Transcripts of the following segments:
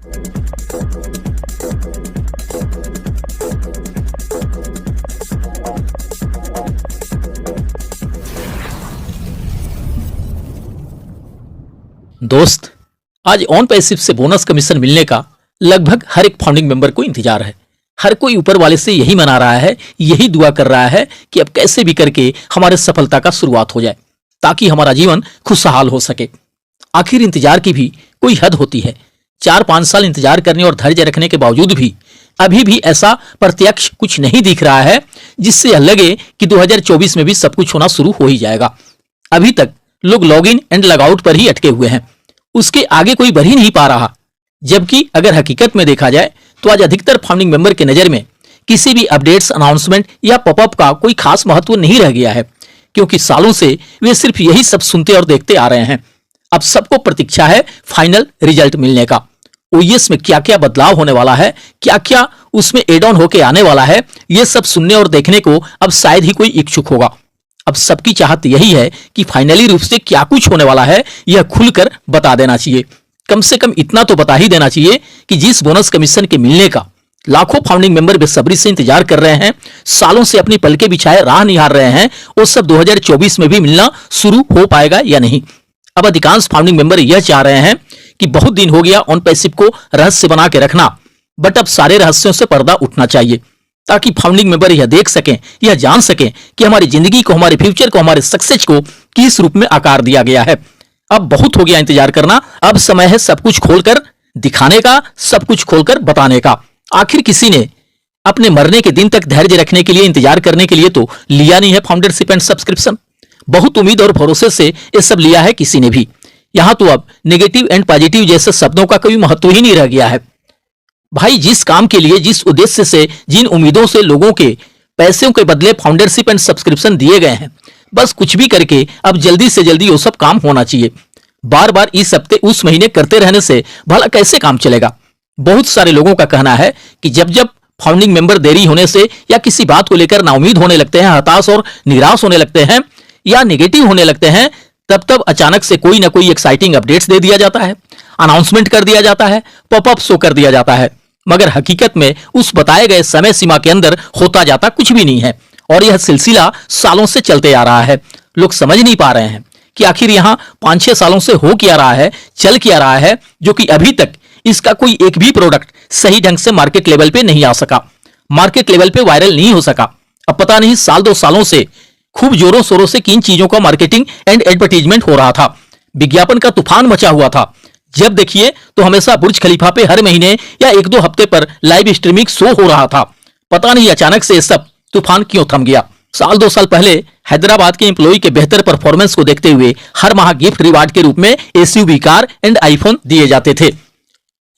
दोस्त, आज on passive से बोनस कमीशन मिलने का लगभग हर एक फाउंडिंग मेंबर को इंतजार है। हर कोई ऊपर वाले से यही मना रहा है, यही दुआ कर रहा है कि अब कैसे भी करके हमारे सफलता का शुरुआत हो जाए, ताकि हमारा जीवन खुशहाल हो सके। आखिर इंतजार की भी कोई हद होती है। 4-5 साल इंतजार करने और धैर्य रखने के बावजूद भी अभी भी ऐसा प्रत्यक्ष कुछ नहीं दिख रहा है जिससे यह लगे कि 2024 में भी सब कुछ होना शुरू हो ही जाएगा। अभी तक लोग log in and log out पर ही अटके हुए हैं, उसके आगे कोई बढ़ ही नहीं पा रहा। जबकि अगर हकीकत में देखा जाए तो आज अधिकतर फाउंडिंग मेंबर के नजर में किसी भी अपडेट्स, अनाउंसमेंट या पॉपअप का कोई खास महत्व नहीं रह गया है, क्योंकि सालों से वे सिर्फ यही सब सुनते और देखते आ रहे हैं। अब सबको प्रतीक्षा है फाइनल रिजल्ट मिलने का। ओईएस में क्या क्या बदलाव होने वाला है, क्या क्या उसमें एड ऑन होके आने वाला है, यह सब सुनने और देखने को अब शायद ही कोई इच्छुक होगा। अब सबकी चाहत यही है कि फाइनली रूप से क्या कुछ होने वाला है यह खुलकर बता देना चाहिए। कम से कम इतना तो बता ही देना चाहिए कि जिस बोनस कमीशन के मिलने का लाखों फाउंडिंग मेंबर बेसब्री से इंतजार कर रहे हैं, सालों से अपनी पलके बिछाए राह निहार रहे हैं, वो सब 2024 में भी मिलना शुरू हो पाएगा या नहीं। अब अधिकांश फाउंडिंग मेंबर यह चाह रहे हैं कि बहुत दिन हो गया ऑन पैसिव को रहस्य बना के रखना, बट अब सारे रहस्यों से पर्दा उठना चाहिए, ताकि फाउंडिंग मेंबर यह देख सकें, यह जान सकें कि हमारी जिंदगी को, हमारे फ्यूचर को, हमारे सक्सेस को किस रूप में आकार दिया गया है। अब बहुत हो गया इंतजार करना, अब समय है सब कुछ खोलकर दिखाने का, सब कुछ खोलकर बताने का। आखिर किसी ने अपने मरने के दिन तक धैर्य रखने के लिए, इंतजार करने के लिए तो लिया नहीं है फाउंडरशिप एंड सब्सक्रिप्शन। बहुत उम्मीद और भरोसे से यह सब लिया है किसी ने भी। यहां तो अब नेगेटिव एंड पॉजिटिव जैसे शब्दों का कोई महत्व ही नहीं रह गया है। भाई, जिस काम के लिए, जिस उद्देश्य से, जिन उम्मीदों से लोगों के पैसों के बदले फाउंडरशिप एंड सब्सक्रिप्शन दिए गए हैं, बस कुछ भी करके अब जल्दी से जल्दी वो सब काम होना चाहिए। बार बार इस हफ्ते उस महीने करते रहने से भला कैसे काम चलेगा। बहुत सारे लोगों का कहना है कि जब जब फाउंडिंग मेंबर देरी होने से या किसी बात को लेकर नाउमीद होने लगते हैं, हताश और निराश होने लगते हैं या नेगेटिव होने लगते हैं, तब तब अचानक से कोई ना कोई एक्साइटिंग अपडेट्स दे दिया जाता है, अनाउंसमेंट कर दिया जाता है, पॉपअप शो कर दिया जाता है, मगर हकीकत में उस बताए गए समय सीमा के अंदर होता जाता कुछ भी नहीं है। और यह सिलसिला सालों से चलते आ रहा है। लोग समझ नहीं पा रहे हैं कि आखिर यहां 5-6 सालों से हो क्या रहा है, चल क्या रहा है, जो कि अभी तक इसका कोई एक भी प्रोडक्ट सही ढंग से मार्केट लेवल पे नहीं आ सका, मार्केट लेवल पे वायरल नहीं हो सका। अब पता नहीं साल 2 सालों से खूब जोरों शोरों से किन चीजों का मार्केटिंग एंड एडवर्टीजमेंट हो रहा था, विज्ञापन का तूफान मचा हुआ था। जब देखिए तो हमेशा बुर्ज खलीफा पे हर महीने या 1-2 हफ्ते पर लाइव स्ट्रीमिंग शो हो रहा था। पता नहीं अचानक से सब तूफान क्यों थम गया। साल 2 साल पहले हैदराबाद के एम्प्लॉय के बेहतर परफॉर्मेंस को देखते हुए हर माह गिफ्ट रिवार्ड के रूप में एसयूवी कार एंड आईफोन दिए जाते थे।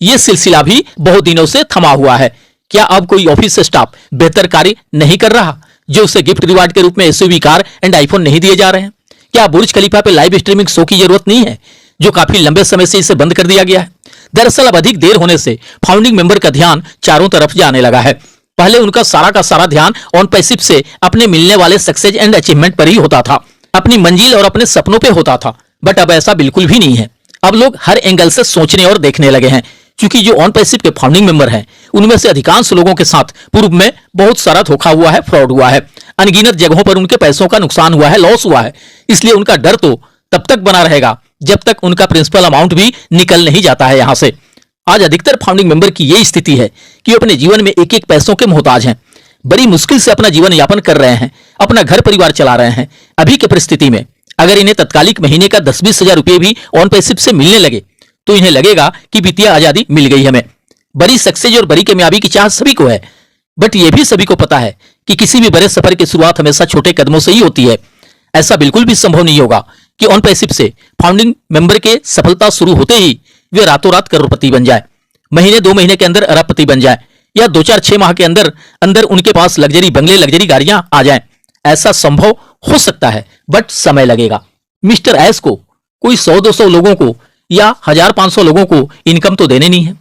यह सिलसिला भी बहुत दिनों से थमा हुआ है। क्या अब कोई ऑफिस स्टाफ बेहतर कार्य नहीं कर रहा जो उसे गिफ्ट रिवार्ड के रूप में एसयूवी कार एंड आईफोन नहीं दिए जा रहे हैं? क्या बुर्ज खलीफा पे लाइव स्ट्रीमिंग शो की जरूरत नहीं है, जो काफी लंबे समय से इसे बंद कर दिया गया है? दरअसल अब अधिक देर होने से फाउंडिंग मेंबर का ध्यान चारों तरफ जाने लगा है। पहले उनका सारा का सारा ध्यान ऑन पैसिव से अपने मिलने वाले सक्सेस एंड अचीवमेंट पर ही होता था, अपनी मंजिल और अपने सपनों पे होता था। बट अब ऐसा बिल्कुल भी नहीं है। अब लोग हर एंगल से सोचने और देखने लगे हैं, क्योंकि जो ऑन पैसिव के फाउंडिंग मेंबर हैं उनमें से अधिकांश लोगों के साथ पूर्व में बहुत सारा धोखा हुआ है, फ्रॉड हुआ है, अनगिनत जगहों पर उनके पैसों का नुकसान हुआ है, लॉस हुआ है। इसलिए उनका डर तो तब तक बना रहेगा जब तक उनका प्रिंसिपल अमाउंट भी निकल नहीं जाता है यहां से। आज अधिकतर फाउंडिंग मेंबर की यही स्थिति है कि अपने जीवन में एक एक पैसों के मोहताज हैं, बड़ी मुश्किल से अपना जीवन यापन कर रहे हैं, अपना घर परिवार चला रहे हैं। अभी की परिस्थिति में अगर इन्हें तत्कालिक महीने का 10-20 हजार रुपये भी ऑन पैसिव से मिलने लगे तो इन्हें लगेगा कि वित्तीय आजादी मिल गई हमें। बड़ी सक्सेस और बड़ी कामयाबी की चाह सभी को है, बट यह भी सभी को पता है कि किसी भी बड़े सफर की शुरुआत हमेशा छोटे कदमों से ही होती है। ऐसा बिल्कुल भी संभव नहीं होगा कि ऑन पैसिव से फाउंडिंग मेंबर के सफलता शुरू होते ही वे रातों रात करोड़पति बन जाए, महीने 2 महीने के अंदर अरबपति बन जाए, या 2-4-6 माह के अंदर अंदर उनके पास लग्जरी बंगले, लग्जरी गाड़ियां आ जाएं। ऐसा संभव हो सकता है, बट समय लगेगा। मिस्टर एस को कोई 100-200 लोगों को या 1000-500 लोगों को इनकम तो देने नहीं है,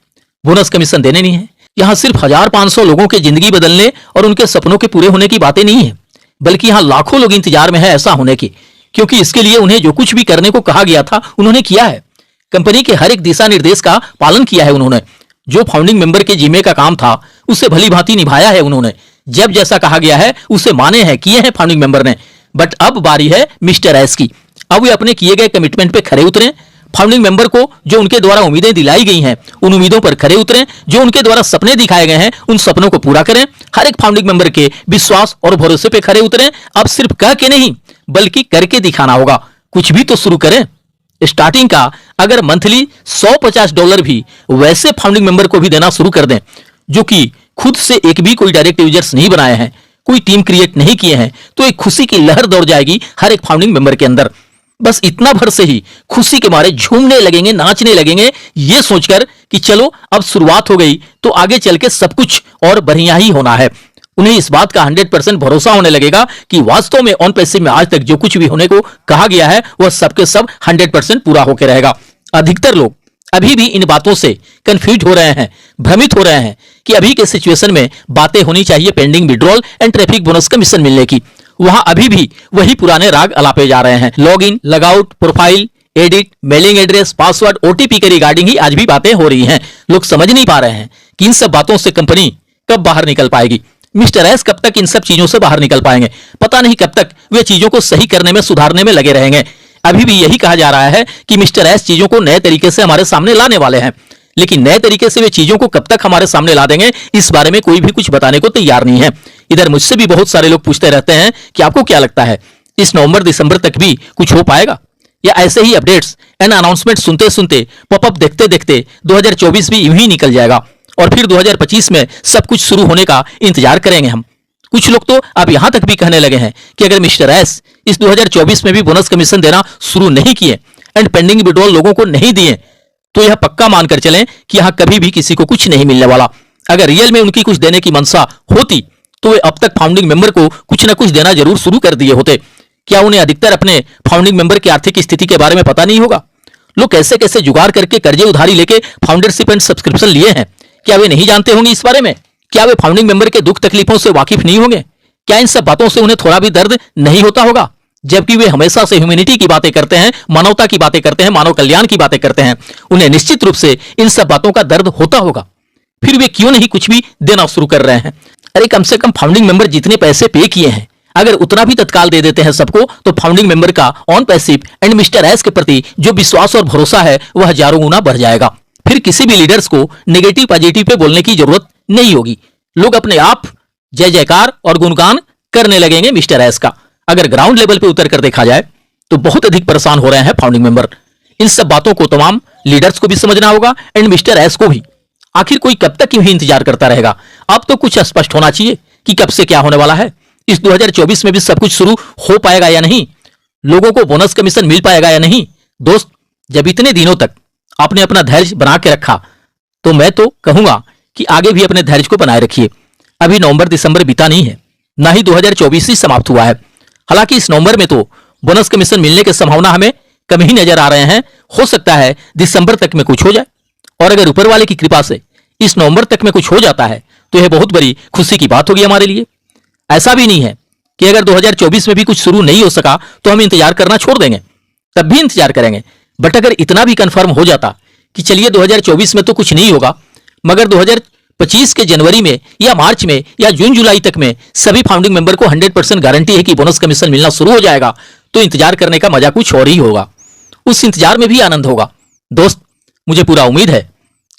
बोनस कमीशन देने नहीं है। यहां सिर्फ 1000-500 लोगों की जिंदगी बदलने और उनके सपनों के पूरे होने की बातें नहीं है, बल्कि यहां लाखों लोग इंतजार में है ऐसा होने की, क्योंकि इसके लिए उन्हें जो कुछ भी करने को कहा गया था उन्होंने किया है। कंपनी के हर एक दिशा निर्देश का पालन किया है उन्होंने। जो फाउंडिंग मेंबर के जिम्मे का काम था उसे भली भांति निभाया है उन्होंने। जब जैसा कहा गया है उसे माने हैं, किए हैं फाउंडिंग मेंबर ने। बट अब बारी है मिस्टर एस की। अब वे अपने किए गए कमिटमेंट पे खरे उतरे। फाउंडिंग मेंबर को जो उनके द्वारा उम्मीदें दिलाई गई हैं उन उम्मीदों पर खरे उतरें। जो उनके द्वारा सपने दिखाए गए हैं उन सपनों को पूरा करें। हर एक फाउंडिंग मेंबर के विश्वास और भरोसे पे खरे उतरें। अब सिर्फ कह के नहीं बल्कि करके दिखाना होगा। कुछ भी तो शुरू करें। स्टार्टिंग का अगर मंथली $150 भी वैसे फाउंडिंग मेंबर को भी देना शुरू कर दें जो कि खुद से एक भी कोई डायरेक्ट यूजर्स नहीं बनाए हैं, कोई टीम क्रिएट नहीं किए हैं, तो एक खुशी की लहर दौड़ जाएगी हर एक फाउंडिंग मेंबर के अंदर। बस इतना भर से ही खुशी के मारे झूमने लगेंगे, नाचने लगेंगे, ये सोचकर कि चलो अब शुरुआत हो गई तो आगे चल के सब कुछ और बढ़िया ही होना है। उन्हें इस बात का 100% भरोसा होने लगेगा कि वास्तव में ऑन पैसिव में आज तक जो कुछ भी होने को कहा गया है वह सबके सब 100% पूरा होकर रहेगा। अधिकतर लोग अभी भी इन बातों से कंफ्यूज हो रहे हैं, भ्रमित हो रहे हैं कि अभी के सिचुएशन में बातें होनी चाहिए pending withdrawal and traffic bonus commission मिलने की। वहां अभी भी वही पुराने राग अलापे जा रहे हैं। Log in, log out, profile, edit, mailing address, password, OTP के रिगार्डिंग ही आज भी बातें हो रही हैं। लोग समझ नहीं पा रहे हैं कि इन सब बातों से कंपनी कब बाहर निकल पाएगी। मिस्टर एस कब तक इन सब चीजों से बाहर निकल पाएंगे। पता नहीं कब तक वे चीजों को सही करने में, सुधारने में लगे रहेंगे। अभी भी यही कहा जा रहा है कि मिस्टर एस चीजों को नए तरीके से हमारे सामने लाने वाले हैं, लेकिन नए तरीके से वे चीजों को कब तक हमारे सामने ला देंगे इस बारे में कोई भी कुछ बताने को तैयार नहीं है। इधर मुझसे भी बहुत सारे लोग पूछते रहते हैं कि आपको क्या लगता है इस नवंबर दिसंबर तक भी कुछ हो पाएगा, या ऐसे ही अपडेट्स एंड अनाउंसमेंट सुनते सुनते, पॉपअप देखते देखते 2024 भी यूं ही निकल जाएगा और फिर 2025 में सब कुछ शुरू होने का इंतजार करेंगे हम। कुछ लोग तो अब यहां तक भी कहने लगे हैं कि अगर मिस्टर एस इस 2024 में भी बोनस कमीशन देना शुरू नहीं किए एंड पेंडिंग विड्रॉल लोगों को नहीं दिए तो यह पक्का मानकर चलें कि यहां कभी भी किसी को कुछ नहीं मिलने वाला। अगर रियल में उनकी कुछ देने की मंशा होती तो वे अब तक फाउंडिंग मेंबर को कुछ ना कुछ देना जरूर शुरू कर दिए होते। क्या उन्हें अधिकतर अपने फाउंडिंग मेंबर की आर्थिक स्थिति के बारे में पता नहीं होगा? लोग कैसे कैसे जुगाड़ करके कर्जे उधारी लेके फाउंडरशिप एंड सब्सक्रिप्शन लिए हैं, क्या वे नहीं जानते होंगे इस बारे में? क्या वे फाउंडिंग मेंबर के दुख तकलीफों से वाकिफ नहीं होंगे? क्या इन सब बातों से उन्हें थोड़ा भी दर्द नहीं होता होगा? जबकि वे हमेशा से ह्यूमैनिटी की बातें करते हैं, मानवता की बातें करते हैं, मानव कल्याण की बातें करते हैं। उन्हें निश्चित रूप से इन सब बातों का दर्द होता होगा। फिर वे क्यों नहीं कुछ भी देना शुरू कर रहे हैं? अरे कम से कम फाउंडिंग मेंबर जितने पैसे पे किए हैं अगर उतना भी तत्काल दे देते हैं सबको तो फाउंडिंग मेंबर का on passive and mister S के प्रति जो विश्वास और भरोसा है वह हजारों गुना बढ़ जाएगा। फिर किसी भी लीडर्स को नेगेटिव पॉजिटिव पे बोलने की जरूरत नहीं होगी। लोग अपने आप जय जयकार और गुणगान करने लगेंगे मिस्टर एस का। अगर ग्राउंड लेवल पे उतर कर देखा जाए तो बहुत अधिक परेशान हो रहे हैं फाउंडिंग मेंबर। इन सब बातों को तमाम लीडर्स को भी समझना होगा एंड मिस्टर एस को भी। आखिर कोई कब तक यूं इंतजार करता रहेगा? अब तो कुछ स्पष्ट होना चाहिए कि कब से क्या होने वाला है। इस 2024 में भी सब कुछ शुरू हो पाएगा या नहीं? लोगों को बोनस कमीशन मिल पाएगा या नहीं? दोस्त, जब इतने दिनों तक आपने अपना धैर्य बना के रखा तो मैं तो कहूंगा कि आगे भी अपने धैर्य को बनाए रखिए। अभी नवंबर दिसंबर बीता नहीं है, ना ही 2024 ही समाप्त हुआ है। हालांकि इस नवंबर में तो बोनस कमीशन मिलने की संभावना हमें कम ही नजर आ रहे हैं। हो सकता है दिसंबर तक में कुछ हो जाए, और अगर ऊपर वाले की कृपा से इस नवंबर तक में कुछ हो जाता है तो यह बहुत बड़ी खुशी की बात होगी हमारे लिए। ऐसा भी नहीं है कि अगर 2024 में भी कुछ शुरू नहीं हो सका तो हम इंतजार करना छोड़ देंगे, तब भी इंतजार करेंगे। बट अगर इतना भी कंफर्म हो जाता कि चलिए 2024 में तो कुछ नहीं होगा, मगर 2025 के जनवरी में या मार्च में या जून जुलाई तक में सभी फाउंडिंग मेंबर को 100% गारंटी है कि बोनस कमीशन मिलना शुरू हो जाएगा, तो इंतजार करने का मजा कुछ और ही होगा। उस इंतजार में भी आनंद होगा। दोस्त, मुझे पूरा उम्मीद है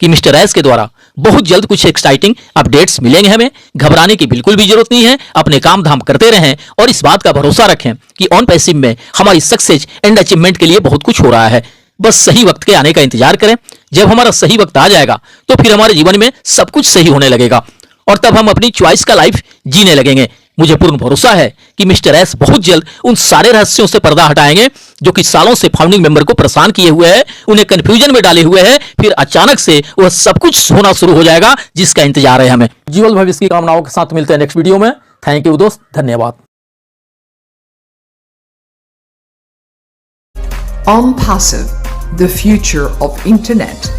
कि मिस्टर एस के द्वारा बहुत जल्द कुछ एक्साइटिंग अपडेट्स मिलेंगे। हमें घबराने की बिल्कुल भी जरूरत नहीं है। अपने काम धाम करते रहें और इस बात का भरोसा रखें कि ऑन पैसिव में हमारी सक्सेस एंड अचीवमेंट के लिए बहुत कुछ हो रहा है। बस सही वक्त के आने का इंतजार करें। जब हमारा सही वक्त आ जाएगा तो फिर हमारे जीवन में सब कुछ सही होने लगेगा और तब हम अपनी चॉइस का लाइफ जीने लगेंगे। मुझे पूर्ण भरोसा है कि मिस्टर एस बहुत जल्द उन सारे रहस्यों से पर्दा हटाएंगे जो कि सालों से फाउंडिंग मेंबर को परेशान किए हुए हैं, उन्हें कंफ्यूजन में डाले हुए हैं। फिर अचानक से वह सब कुछ होना शुरू हो जाएगा जिसका इंतजार है हमें। जीवन भविष्य की कामनाओं के साथ मिलते हैं नेक्स्ट वीडियो में। थैंक यू दोस्त, धन्यवाद। OnPassive, the future of internet.